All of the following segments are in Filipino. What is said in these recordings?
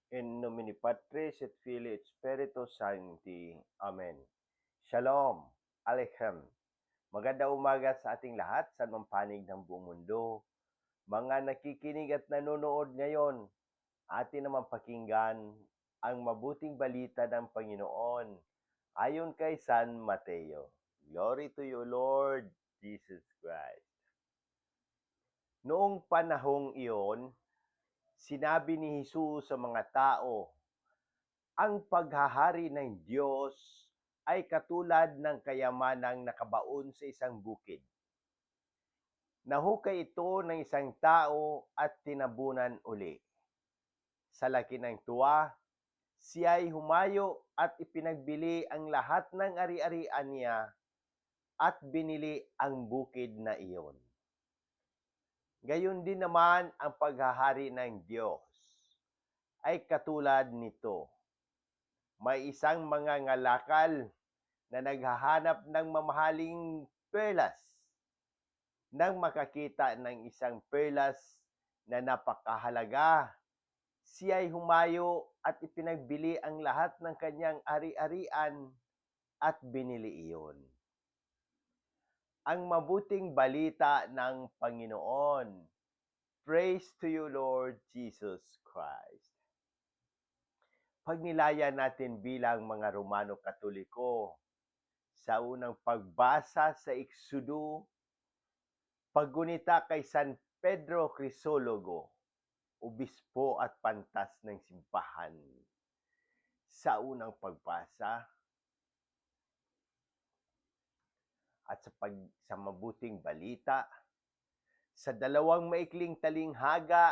In nomine Patris et Filii et Spiritus Sancti. Amen. Shalom. Aleichem. Magandang umaga sa ating lahat sa panig ng buong mundo. Mga nakikinig at nanonood ngayon, atin naman pakinggan ang mabuting balita ng Panginoon ayon kay San Mateo. Glory to you, Lord Jesus Christ. Noong panahong iyon, sinabi ni Jesus sa mga tao, ang paghahari ng Diyos ay katulad ng kayamanang nakabaon sa isang bukid. Nahukay ito ng isang tao at tinabunan uli. Sa laki ng tuwa, siya ay humayo at ipinagbili ang lahat ng ari-arian niya at binili ang bukid na iyon. Gayon din naman ang paghahari ng Diyos ay katulad nito. May isang mangangalakal na naghahanap ng mamahaling perlas. Nang makakita ng isang perlas na napakahalaga, siya ay humayo at ipinagbili ang lahat ng kanyang ari-arian at binili iyon. Ang mabuting balita ng Panginoon. Praise to you, Lord Jesus Christ. Pagnilaya natin bilang mga Romano Katoliko, sa unang pagbasa sa Exodo, paggunita kay San Pedro Crisologo, obispo at pantas ng simbahan. Sa unang pagbasa at sa mabuting balita, sa dalawang maikling talinghaga,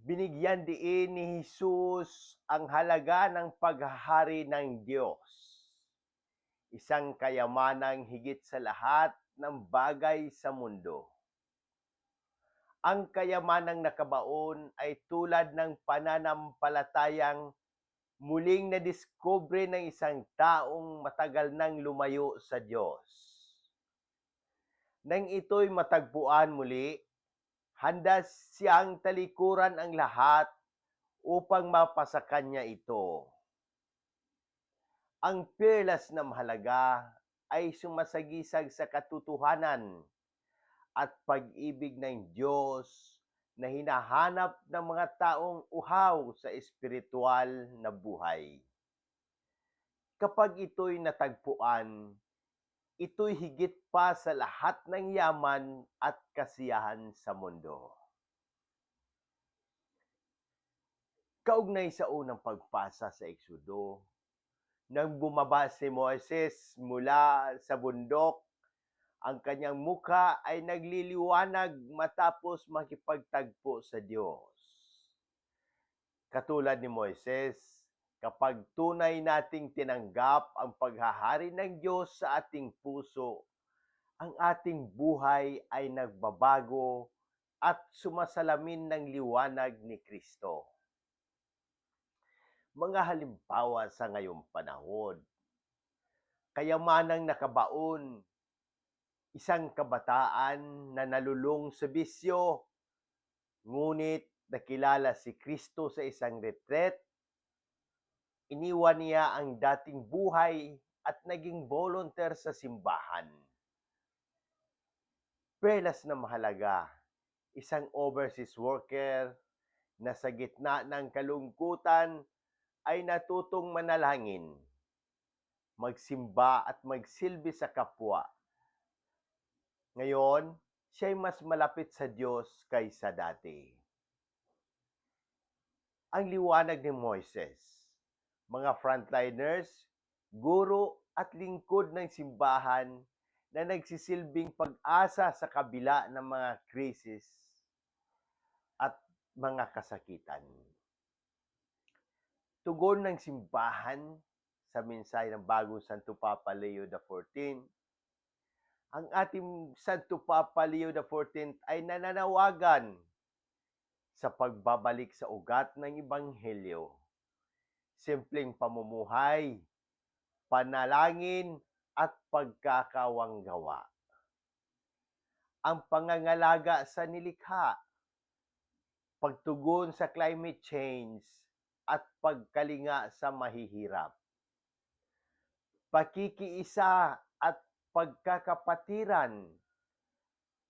binigyan diin ni Jesus ang halaga ng paghahari ng Diyos. Isang kayamanang higit sa lahat ng bagay sa mundo. Ang kayamanang nakabaon ay tulad ng pananampalatayang muling nadiskubre ng isang taong matagal nang lumayo sa Diyos. Nang ito'y matagpuan muli, handa siyang talikuran ang lahat upang mapasakan niya ito. Ang perlas na mahalaga ay sumasagisag sa katotohanan at pag-ibig ng Diyos na hinahanap ng mga taong uhaw sa espiritual na buhay. Kapag ito'y natagpuan, ito'y higit pa sa lahat ng yaman at kasiyahan sa mundo. Kaugnay sa unang pagpasa sa Exodo, nang bumaba si Moises mula sa bundok, ang kanyang mukha ay nagliliwanag matapos makipagtagpo sa Diyos. Katulad ni Moises, kapag tunay nating tinanggap ang paghahari ng Diyos sa ating puso, ang ating buhay ay nagbabago at sumasalamin ng liwanag ni Kristo. Mga halimbawa sa ngayong panahon, kayamanang nakabaon, isang kabataan na nalulung sa bisyo, ngunit nakilala si Kristo sa isang retreat, iniwan niya ang dating buhay at naging volunteer sa simbahan. Perlas na mahalaga, isang overseas worker na sa gitna ng kalungkutan ay natutong manalangin, magsimba at magsilbi sa kapwa. Ngayon, siya'y mas malapit sa Diyos kaysa dati. Ang liwanag ni Moises, mga frontliners, guro at lingkod ng simbahan na nagsisilbing pag-asa sa kabila ng mga krisis at mga kasakitan. Tugon ng simbahan sa mensahe ng bagong Santo Papa Leo XIV, ang ating Santo Papa Leo XIV ay nananawagan sa pagbabalik sa ugat ng Ebanghelyo, simpleng pamumuhay, panalangin at pagkakawanggawa. Ang pangangalaga sa nilikha, pagtugon sa climate change, at pagkalinga sa mahihirap. Pakikiisa at pagkakapatiran,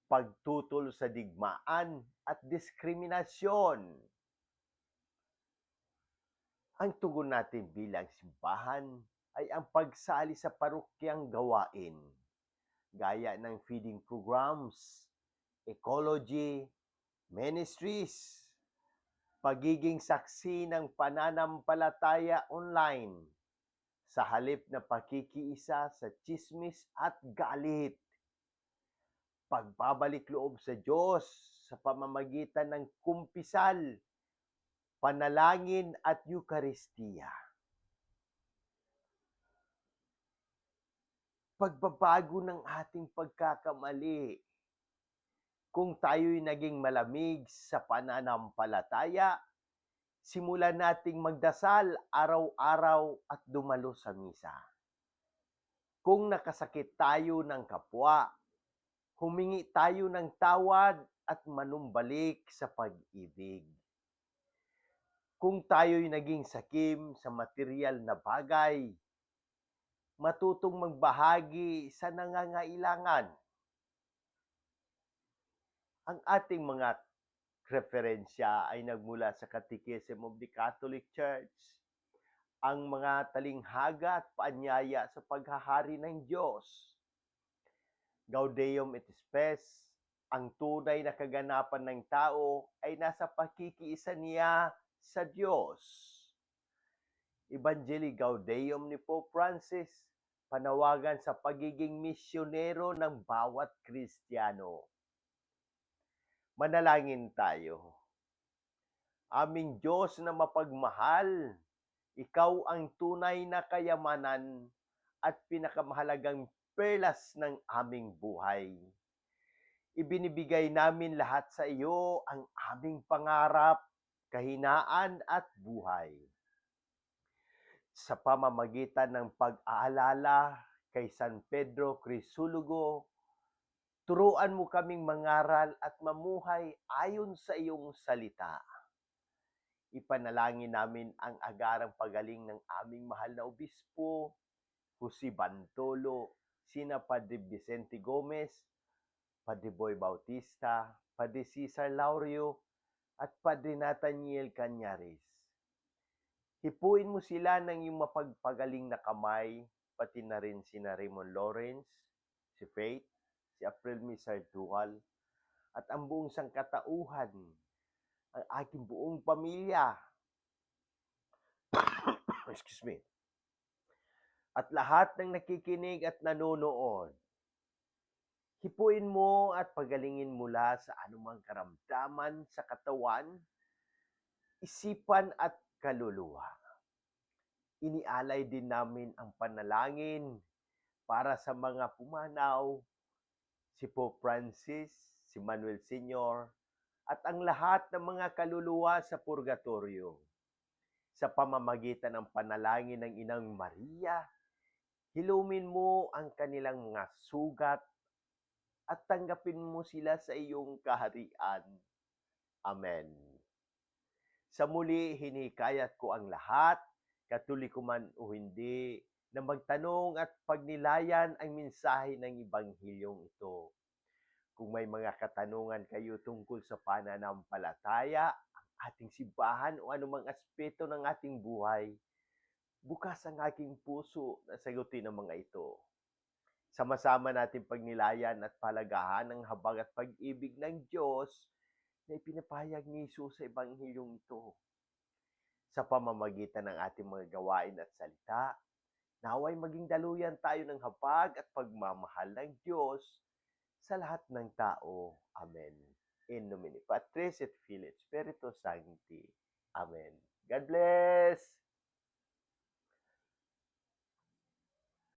pagtutol sa digmaan at diskriminasyon. Ang tugon natin bilang simbahan ay ang pagsali sa parokyang gawain, gaya ng feeding programs, ecology, ministries, pagiging saksi ng pananampalataya online, sa halip na pakikiisa sa tsismis at galit. Pagbabalik loob sa Diyos sa pamamagitan ng kumpisal, panalangin at Eukaristiya. Pagbabago ng ating pagkakamali. Kung tayo'y naging malamig sa pananampalataya, simulan nating magdasal araw-araw at dumalo sa misa. Kung nakasakit tayo ng kapwa, humingi tayo ng tawad at manumbalik sa pag-ibig. Kung tayo'y naging sakim sa material na bagay, matutong magbahagi sa nangangailangan. Ang ating mga referensya ay nagmula sa Catechism of the Catholic Church, ang mga talinghaga at paanyaya sa paghahari ng Diyos. Gaudium et Spes, ang tunay na kaganapan ng tao ay nasa pakikiisa niya sa Diyos. Evangelii Gaudium ni Pope Francis, panawagan sa pagiging misyonero ng bawat Kristiyano. Manalangin tayo. Aming Diyos na mapagmahal, ikaw ang tunay na kayamanan at pinakamahalagang perlas ng aming buhay. Ibinibigay namin lahat sa iyo ang aming pangarap, kahinaan at buhay. Sa pamamagitan ng pag-aalala kay San Pedro Crisologo, turuan mo kaming mangaral at mamuhay ayon sa iyong salita. Ipanalangin namin ang agarang pagaling ng aming mahal na obispo, Jose Bantolo, sina Padre Vicente Gomez, Padre Boy Bautista, Padre Cesar Laurio, at Padre Nathaniel Cañares. Hipuin mo sila ng iyong mapagpagaling na kamay, pati na rin sina Raymond Lawrence, si Faith, si April Misardual, at ang buong sangkatauhan, ang aking buong pamilya. Excuse me. At lahat ng nakikinig at nanonood. Hipuin mo at pagalingin mula sa anumang karamdaman sa katawan, isipan at kaluluwa. Inialay din namin ang panalangin para sa mga pumanaw, si Pope Francis, si Manuel Sr., at ang lahat ng mga kaluluwa sa purgatorio. Sa pamamagitan ng panalangin ng Inang Maria, hilumin mo ang kanilang mga sugat at tanggapin mo sila sa iyong kaharian. Amen. Sa muli, hinikayat ko ang lahat, Katoliko man o hindi, na magtanong at pagnilayan ang mensahe ng Ebanghilyong ito. Kung may mga katanungan kayo tungkol sa pananampalataya, ang ating simbahan o anumang aspeto ng ating buhay, bukas ang aking puso na sagutin ang mga ito. Sama-sama natin pagnilayan at palagahan ang habag at pag-ibig ng Diyos na ipinapahayag ni Jesus sa Ebanghilyong ito. Sa pamamagitan ng ating mga gawain at salita, naway maging daluyan tayo ng habag at pagmamahal ng Diyos sa lahat ng tao. Amen. In nomine Patris et Filii et Spiritus Sancti. Amen. God bless!